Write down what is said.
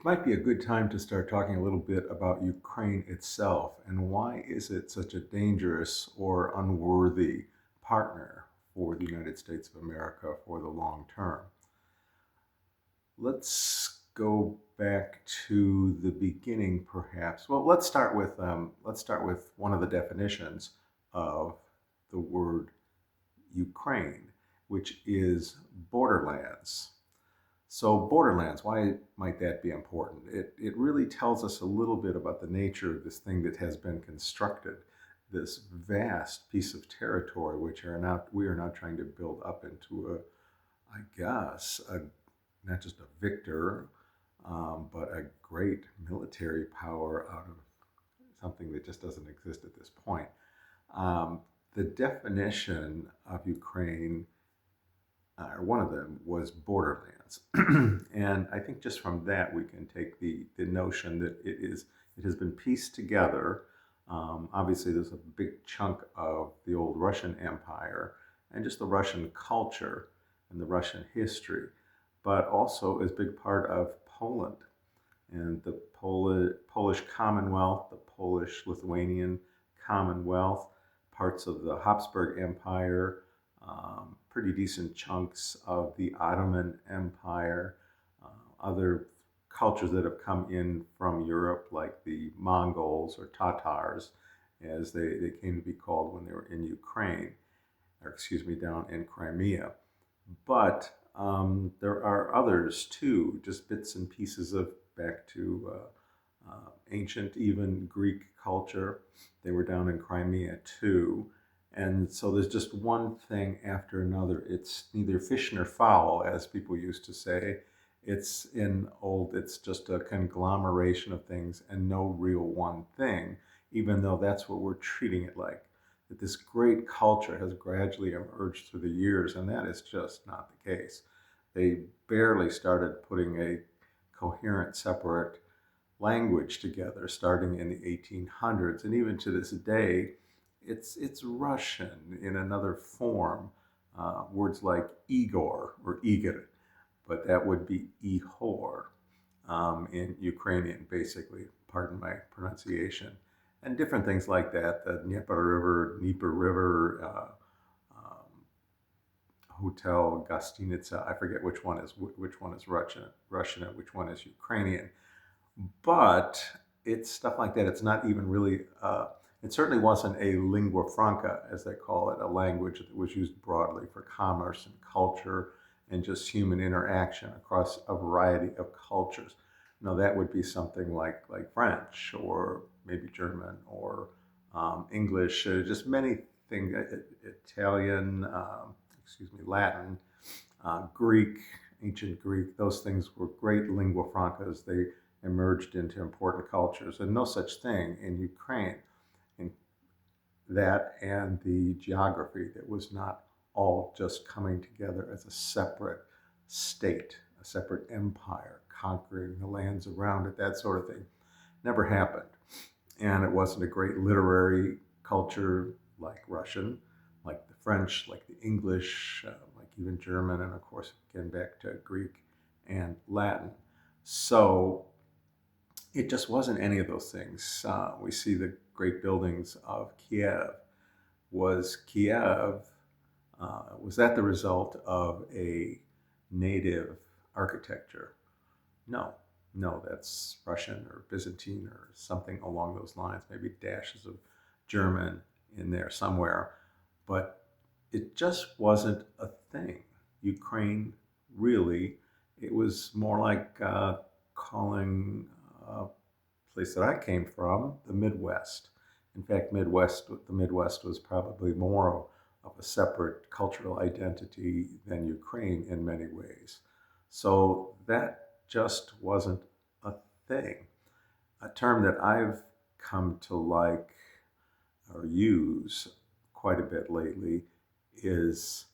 It might be a good time to start talking a little bit about Ukraine itself and why is it such a dangerous or unworthy partner for the United States of America for the long term. Let's go back to the beginning, perhaps. Well, let's start with one of the definitions of the word Ukraine, which is borderlands. So, borderlands, why might that be important? It really tells us a little bit about the nature of this thing that has been constructed, this vast piece of territory, which we are now trying to build up into I guess, not just a victor, but a great military power out of something that just doesn't exist at this point. Um, the definition of Ukraine or one of them was borderlands. And I think just from that we can take the notion that it has been pieced together. Obviously, there's a big chunk of the old Russian Empire and just the Russian culture and the Russian history, but also is a big part of Poland and the Polish Commonwealth, the Polish Lithuanian Commonwealth, parts of the Habsburg Empire, pretty decent chunks of the Ottoman Empire, other cultures that have come in from Europe, like the Mongols or Tatars, as they came to be called when they were in Ukraine, or excuse me, down in Crimea. But there are others too, just bits and pieces of back to ancient, even Greek culture. They were down in Crimea too. And so there's just one thing after another. It's neither fish nor fowl, as people used to say. It's just a conglomeration of things and no real one thing, even though that's what we're treating it like. That this great culture has gradually emerged through the years, and that is just not the case. They barely started putting a coherent, separate language together starting in the 1800s, and even to this day, it's Russian in another form. Words like Igor or Igor, but that would be Ihor in Ukrainian, basically. Pardon my pronunciation, and different things like that. The Dnieper River, Hotel Gostinitsa. I forget which one is Russian, and which one is Ukrainian. But it's stuff like that. It's not even really. It certainly wasn't a lingua franca, as they call it, a language that was used broadly for commerce and culture and just human interaction across a variety of cultures. No, that would be something like French or maybe German or English, just many things, Italian, excuse me, Latin, Greek, ancient Greek. Those things were great lingua francas. They emerged into important cultures, and no such thing in Ukraine. In that and the geography that was not all just coming together as a separate state, a separate empire, conquering the lands around it, that sort of thing, never happened. And it wasn't a great literary culture like Russian, like the French, like the English, like even German, and of course, again, back to Greek and Latin. So it just wasn't any of those things. We see the great buildings of Kiev. Was that the result of a native architecture? No, no, that's Russian or Byzantine or something along those lines, maybe dashes of German in there somewhere. But it just wasn't a thing. Ukraine really, it was more like calling a place that I came from the Midwest. In fact, the Midwest was probably more of a separate cultural identity than Ukraine in many ways. So that just wasn't a thing. A term that I've come to like or use quite a bit lately is